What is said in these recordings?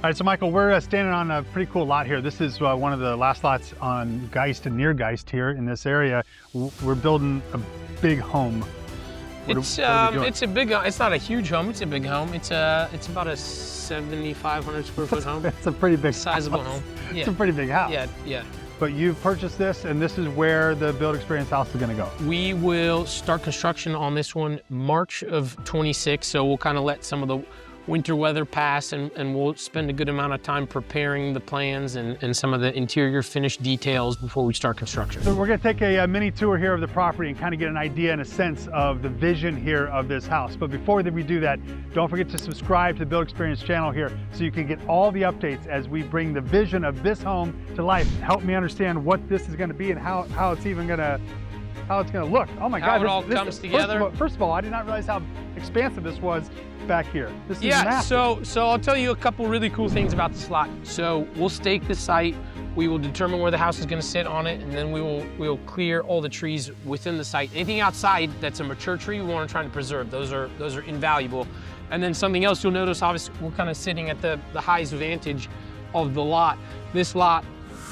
All right, so Michael, we're standing on a pretty cool lot here. This is one of the last lots on Geist and near Geist here in this area. We're building a big home. It's a big. It's not a huge home. It's a big home. It's about a 7,500 square foot home. It's a pretty big, sizable house. home. Yeah. It's a pretty big house. Yeah. But you've purchased this, and this is where the Build Experience house is going to go. We will start construction on this one March of 26. So we'll kind of let some of the winter weather pass, and we'll spend a good amount of time preparing the plans and some of the interior finished details before we start construction. So we're going to take a mini tour here of the property and kind of get an idea and a sense of the vision here of this house. But before we do that, don't forget to subscribe to the Build Experience channel here so you can get all the updates as we bring the vision of this home to life. Help me understand what this is going to be and how it's even going to look. Oh my God! How it all comes together. First of all, I did not realize how expansive this was back here. This is massive. So I'll tell you a couple really cool things about this lot. So we'll stake the site. We will determine where the house is going to sit on it, and then we will clear all the trees within the site. Anything outside that's a mature tree, we want to try to preserve. Those are invaluable. And then something else you'll notice, obviously, we're kind of sitting at the highest vantage of the lot. This lot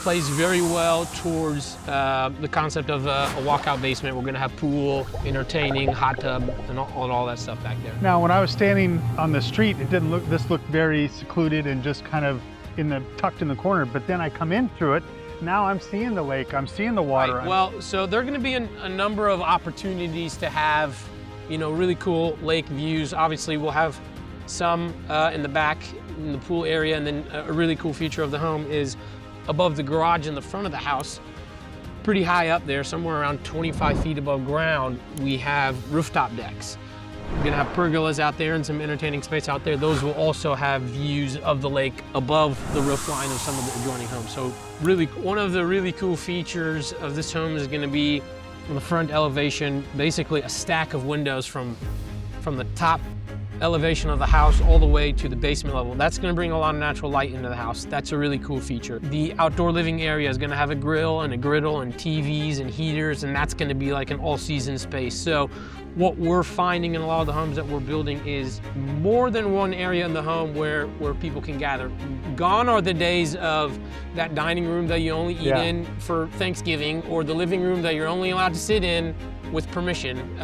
plays very well towards the concept of a walkout basement. We're gonna have pool, entertaining, hot tub, and all that stuff back there. Now, when I was standing on the street, this looked very secluded and just kind of tucked in the corner, but then I come in through it, now I'm seeing the lake, I'm seeing the water. Right. Well, so there are gonna be a number of opportunities to have, really cool lake views. Obviously, we'll have some in the back, in the pool area, and then a really cool feature of the home is above the garage in the front of the house, pretty high up there, somewhere around 25 feet above ground, we have rooftop decks. We're gonna have pergolas out there and some entertaining space out there. Those will also have views of the lake above the roof line of some of the adjoining homes. So really, one of the really cool features of this home is gonna be on the front elevation, basically a stack of windows from the top elevation of the house all the way to the basement level. That's going to bring a lot of natural light into the house. That's a really cool feature. The outdoor living area is going to have a grill and a griddle and TVs and heaters, and that's going to be like an all-season space. So what we're finding in a lot of the homes that we're building is more than one area in the home where people can gather. Gone are the days of that dining room that you only eat in for Thanksgiving, or the living room that you're only allowed to sit in with permission.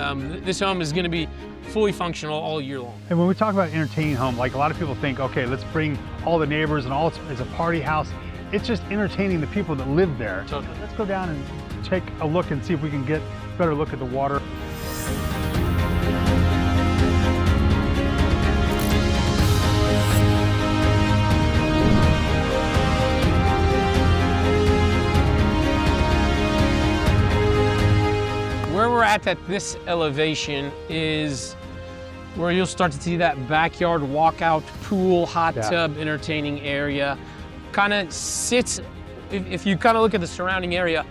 This home is going to be fully functional all year long. And when we talk about entertaining home, like a lot of people think, okay, let's bring all the neighbors and it's a party house. It's just entertaining the people that live there. Totally. Let's go down and take a look and see if we can get a better look at the water. Where we're at this elevation is where you'll start to see that backyard walkout, pool, hot tub, entertaining area. Kind of sits, if you kind of look at the surrounding area,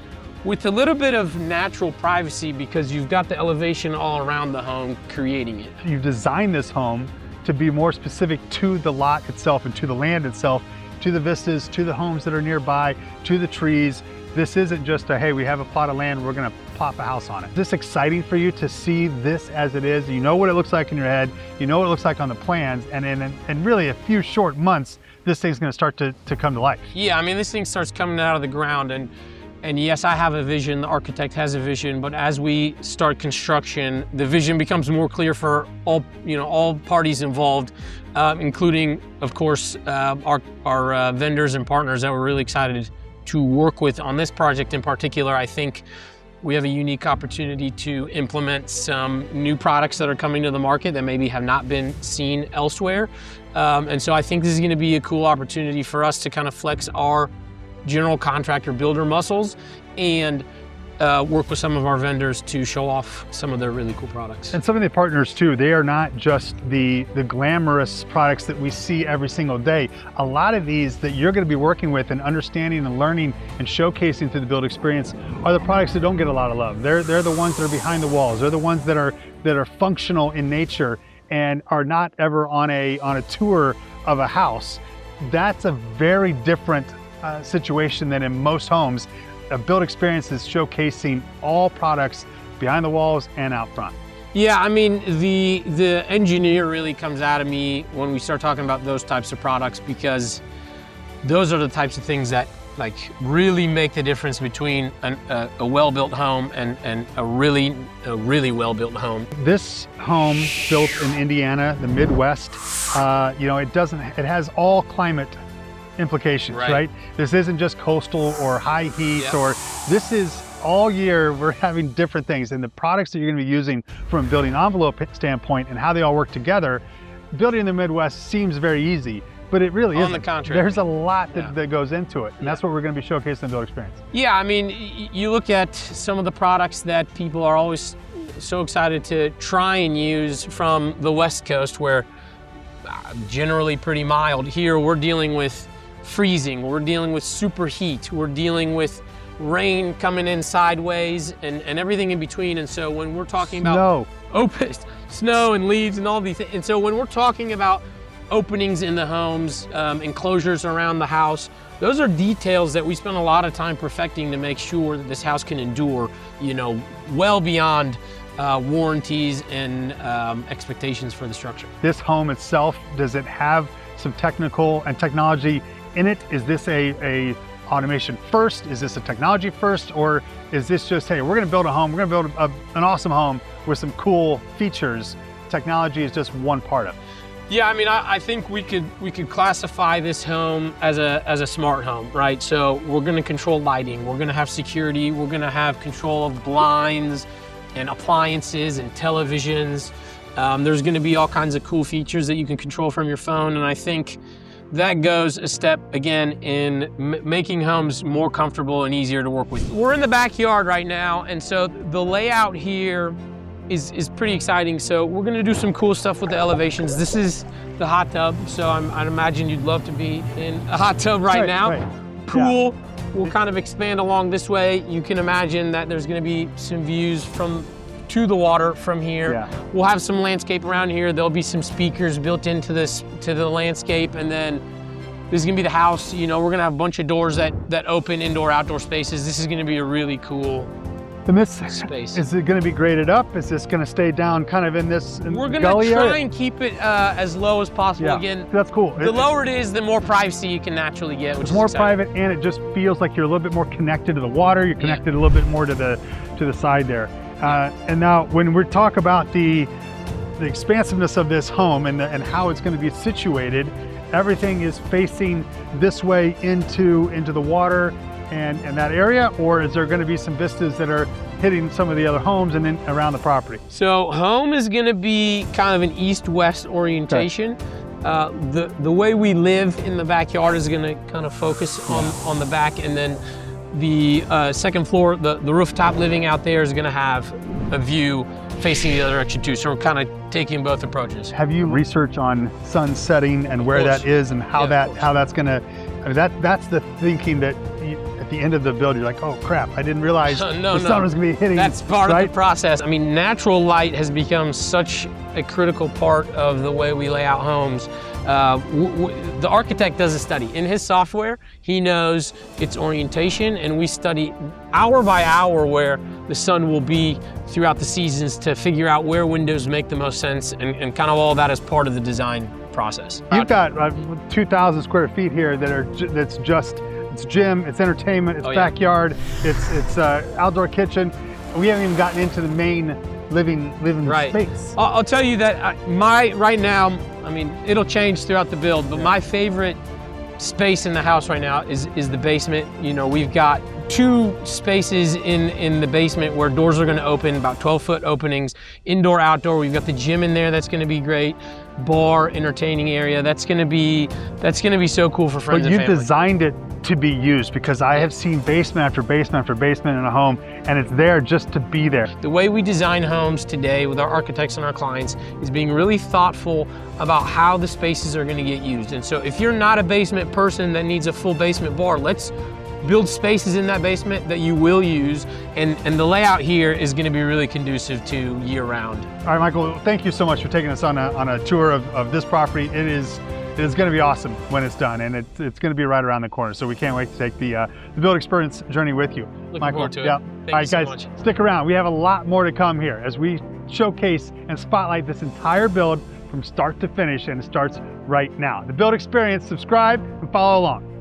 with a little bit of natural privacy because you've got the elevation all around the home creating it. You've designed this home to be more specific to the lot itself and to the land itself, to the vistas, to the homes that are nearby, to the trees. This isn't just a, hey, we have a plot of land, we're gonna plop a house on it. Is this exciting for you to see this as it is? You know what it looks like in your head, you know what it looks like on the plans, and in really a few short months, this thing's gonna start to come to life. Yeah, I mean, this thing starts coming out of the ground, and yes, I have a vision, the architect has a vision, but as we start construction, the vision becomes more clear for all parties involved, including, of course, our vendors and partners that we're really excited to work with on this project in particular. I think we have a unique opportunity to implement some new products that are coming to the market that maybe have not been seen elsewhere. And so I think this is gonna be a cool opportunity for us to kind of flex our general contractor builder muscles and work with some of our vendors to show off some of their really cool products. And some of the partners too, they are not just the glamorous products that we see every single day. A lot of these that you're going to be working with and understanding and learning and showcasing through the Build Experience are the products that don't get a lot of love. They're the ones that are behind the walls. They're the ones that are functional in nature and are not ever on a tour of a house. That's a very different situation than in most homes. A Build Experience is showcasing all products behind the walls and out front. Yeah, I mean, the engineer really comes out of me when we start talking about those types of products, because those are the types of things that like really make the difference between a well-built home and a really well-built home. This home built in Indiana, the Midwest, you know, it has all climate implications, right? This isn't just coastal or high heat, or this is all year we're having different things, and the products that you're going to be using from a building envelope standpoint and how they all work together. Building in the Midwest seems very easy, but it really isn't. On the contrary. There's a lot that goes into it, and that's what we're going to be showcasing in the Build Experience. Yeah, I mean, you look at some of the products that people are always so excited to try and use from the West Coast, where generally pretty mild. Here we're dealing with freezing, we're dealing with super heat, we're dealing with rain coming in sideways and everything in between. And so when we're talking about snow and leaves and all these things, and so when we're talking about openings in the homes, enclosures around the house, those are details that we spend a lot of time perfecting to make sure that this house can endure, you know, well beyond warranties and expectations for the structure. This home itself, does it have some technical and technology in it? Is this a automation first? Is this a technology first? Or is this just, hey, we're gonna build a home, we're gonna build an awesome home with some cool features? Technology is just one part of it. Yeah, I mean, I think we could classify this home as a smart home, right? So we're gonna control lighting, we're gonna have security, we're gonna have control of blinds and appliances and televisions. There's gonna be all kinds of cool features that you can control from your phone, and I think that goes a step, again, in making homes more comfortable and easier to work with. We're in the backyard right now, and so the layout here is pretty exciting. So we're gonna do some cool stuff with the elevations. This is the hot tub, so I'd imagine you'd love to be in a hot tub right now. Pool will kind of expand along this way. You can imagine that there's gonna be some views to the water from here. We'll have some landscape around here. There'll be some speakers built into the landscape, and then this is gonna be the house. You know, we're gonna have a bunch of doors that open indoor, outdoor spaces. This is gonna be a really cool space. Is it gonna be graded up? Is this gonna stay down kind of in this We're gonna try and keep it as low as possible. Again, that's cool. The lower it is, the more privacy you can naturally get, which is more exciting. private, and it just feels like you're a little bit more connected to the water. You're connected a little bit more to the side there. And now when we talk about the expansiveness of this home and how it's going to be situated, everything is facing this way into the water and that area, or is there going to be some vistas that are hitting some of the other homes and then around the property? So home is going to be kind of an east-west orientation. The way we live in the backyard is going to kind of focus on the back, and then the second floor, the rooftop living out there is going to have a view facing the other direction too. So we're kind of taking both approaches. Have you researched on sun setting and where that is and how that's going to? I mean, that's the thinking that at the end of the build you're like, oh crap, I didn't realize the sun was going to be hitting. That's part of the process. I mean, natural light has become such a critical part of the way we lay out homes. The architect does a study. In his software, he knows its orientation, and we study hour by hour where the sun will be throughout the seasons to figure out where windows make the most sense, and kind of all that as part of the design process. You've got 2,000 square feet here that's just, it's gym, it's entertainment, it's backyard, it's outdoor kitchen. We haven't even gotten into the main living space. I'll tell you that right now, I mean, it'll change throughout the build, but my favorite space in the house right now is the basement. You know, we've got 2 spaces in the basement where doors are going to open, about 12-foot openings, indoor, outdoor. We've got the gym in there. That's going to be great. Bar, entertaining area. That's going to be so cool for friends and family. But you designed it to be used, because I have seen basement after basement after basement in a home, and it's there just to be there. The way we design homes today with our architects and our clients is being really thoughtful about how the spaces are going to get used. And so if you're not a basement person that needs a full basement bar, let's build spaces in that basement that you will use, and the layout here is going to be really conducive to year-round. All right, Michael, thank you so much for taking us on a tour of this property. It is going to be awesome when it's done, and it's going to be right around the corner. So we can't wait to take the build experience journey with you. Looking Michael, forward to it. All right, Thank you so guys, much. stick around. We have a lot more to come here as we showcase and spotlight this entire build from start to finish, and it starts right now. The Build Experience, subscribe and follow along.